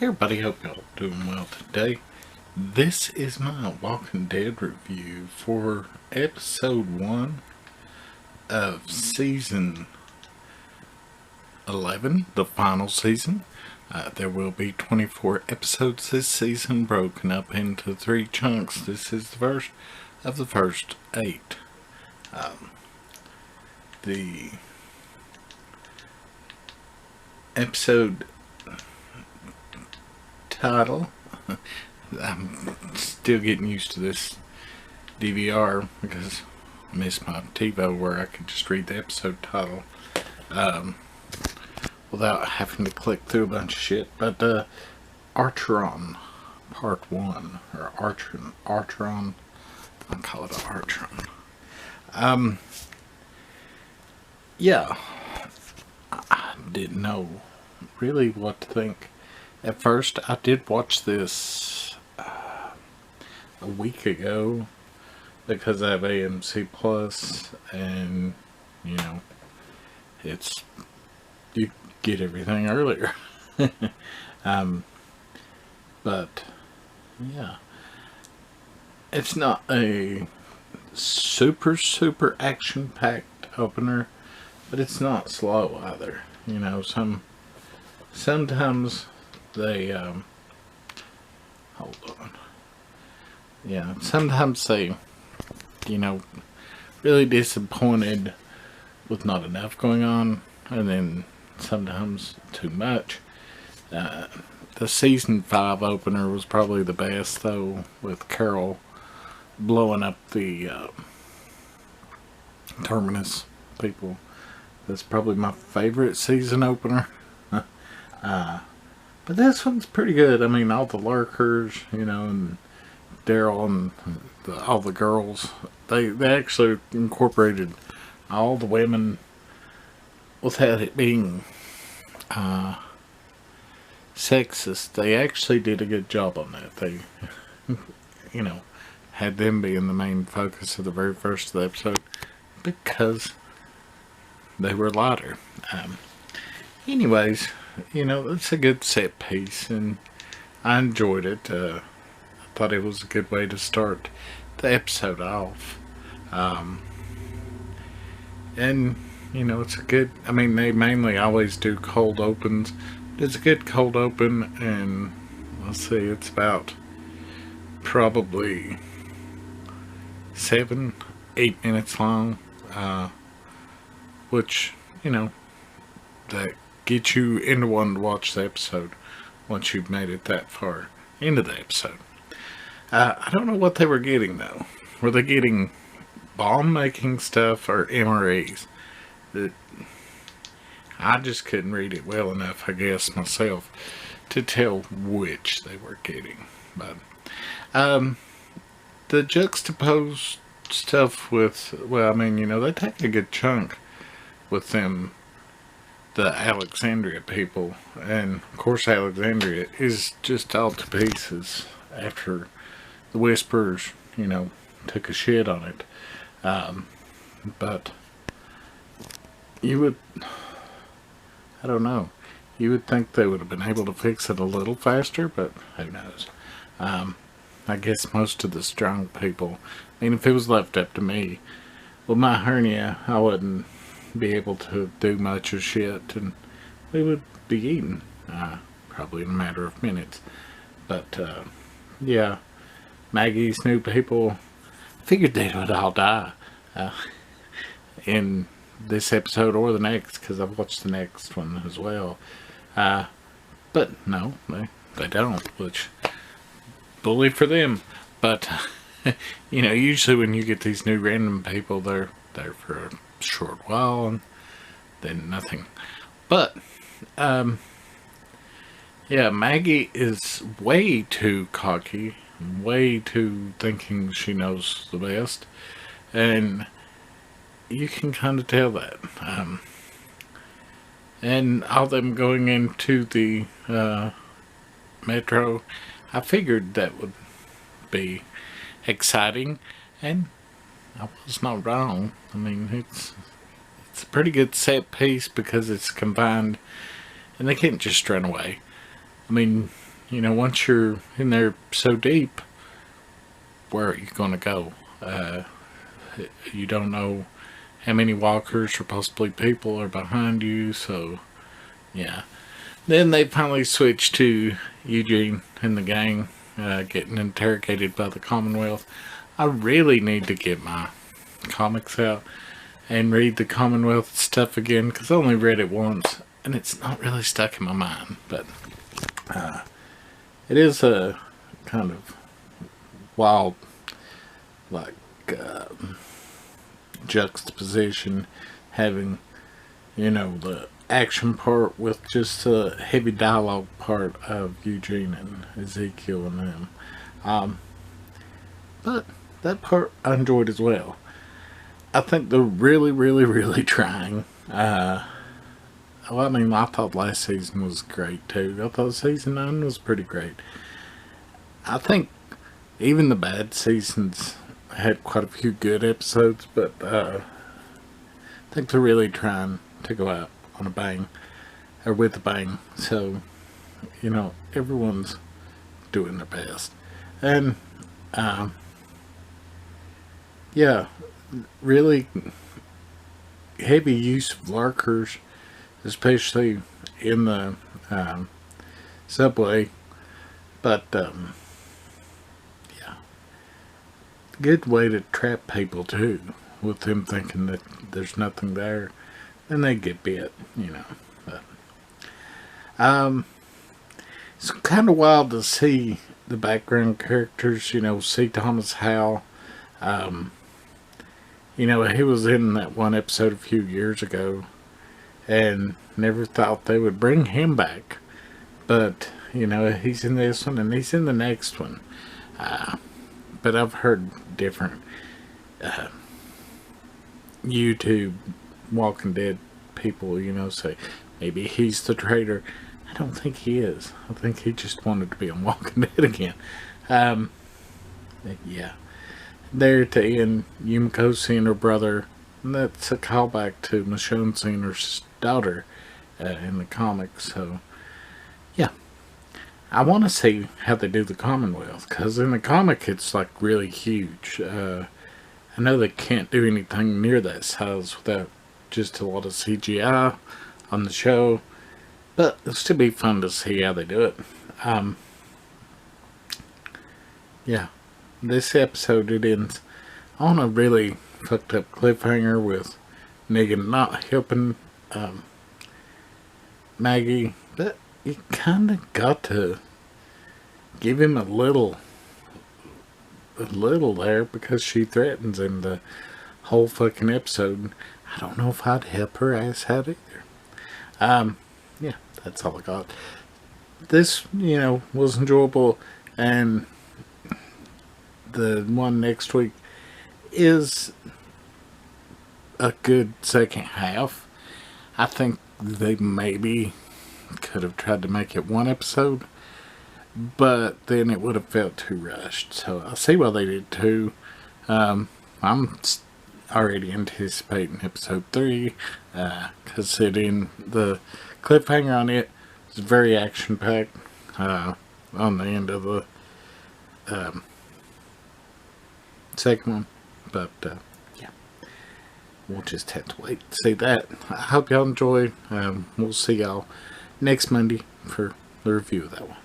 Hey everybody, hope y'all doing well today. This is my Walking Dead review for episode 1 of season 11, the final season. There will be 24 episodes this season, broken up into 3 chunks. This is the first of the first 8. The episode title, I'm still getting used to this DVR because I miss my TiVo where I can just read the episode title without having to click through a bunch of shit. But Acheron Part 1, or Acheron, I'll call it Acheron. Yeah, I didn't know really what to think. At first, I did watch this a week ago because I have AMC Plus, and you know, you get everything earlier. But yeah, it's not a super action-packed opener, but it's not slow either. You know, sometimes they hold on. Yeah, sometimes they, really disappointed with not enough going on, and then sometimes too much. The season 5 opener was probably the best, though, with Carol blowing up the Terminus people. That's probably my favorite season opener. But this one's pretty good. I mean, all the lurkers, and Daryl and all the girls, they actually incorporated all the women without it being sexist. They actually did a good job on that. They, had them being the main focus of the very first of the episode because they were lighter. Anyways, it's a good set piece, and I enjoyed it. I thought it was a good way to start the episode off. And, it's a good, they mainly always do cold opens. It's a good cold open, and let's see, it's about probably 7-8 minutes long, which, that get you into wanting to watch the episode once you've made it that far into the episode. I don't know what they were getting, though. Were they getting bomb making stuff or MREs? I just couldn't read it well enough, I guess, myself, to tell which they were getting. But the juxtaposed stuff with, they take a good chunk with them, the Alexandria people, and of course Alexandria is just all to pieces after the Whisperers, took a shit on it. But you would, I don't know, you would think they would have been able to fix it a little faster, but who knows. I guess most of the strong people, if it was left up to me, with my hernia, I wouldn't be able to do much of shit, and we would be eating probably in a matter of minutes. But yeah, Maggie's new people figured they would all die in this episode or the next, because I've watched the next one as well. But no, they don't, which bully for them. But usually when you get these new random people, they're there for a short while and then nothing. But yeah, Maggie is way too cocky, way too thinking she knows the best, and you can kind of tell that. And all them going into the metro, I figured that would be exciting, and I was not wrong. It's a pretty good set piece because it's combined, and they can't just run away. you know, once you're in there so deep, where are you going to go? You don't know how many walkers or possibly people are behind you, so yeah. Then they finally switched to Eugene and the gang getting interrogated by the Commonwealth. I really need to get my comics out and read the Commonwealth stuff again, because I only read it once and it's not really stuck in my mind. But it is a kind of wild, like, juxtaposition, having, you know, the action part with just the heavy dialogue part of Eugene and Ezekiel and them. But that part I enjoyed as well. I think they're really, really, really trying. Well, I mean, I thought last season was great too. I thought season 9 was pretty great. I think even the bad seasons had quite a few good episodes, but I think they're really trying to go out on a bang, or with a bang. So, you know, everyone's doing their best. And, yeah, really heavy use of lurkers, especially in the subway. But, yeah, good way to trap people too, with them thinking that there's nothing there. Then they get bit, you know. But, it's kind of wild to see the background characters, you know, see Thomas Howell. You know, he was in that one episode a few years ago, and never thought they would bring him back. But, you know, he's in this one and he's in the next one. But I've heard different YouTube Walking Dead people, you know, say maybe he's the traitor. I don't think he is. I think he just wanted to be on Walking Dead again. Yeah. There at the end, Yumiko seeing her brother, and that's a callback to Michonne seeing her daughter in the comics. So, yeah. I want to see how they do the Commonwealth, because in the comic it's like really huge. I know they can't do anything near that size without just a lot of CGI on the show, but it'll still be fun to see how they do it. Yeah, this episode, it ends on a really fucked up cliffhanger with Negan not helping Maggie, but you kind of got to give him a little there, because she threatens him the whole fucking episode. I don't know if I'd help her ass out either. Yeah, that's all I got. This, you know, was enjoyable, and the one next week is a good second half. I think they maybe could have tried to make it one episode, but then it would have felt too rushed. So I see why they did two. I'm already anticipating episode 3, because the cliffhanger on it is very action packed on the end of the second one. But yeah, we'll just have to wait to see that. I hope y'all enjoy. We'll see y'all next Monday for the review of that one.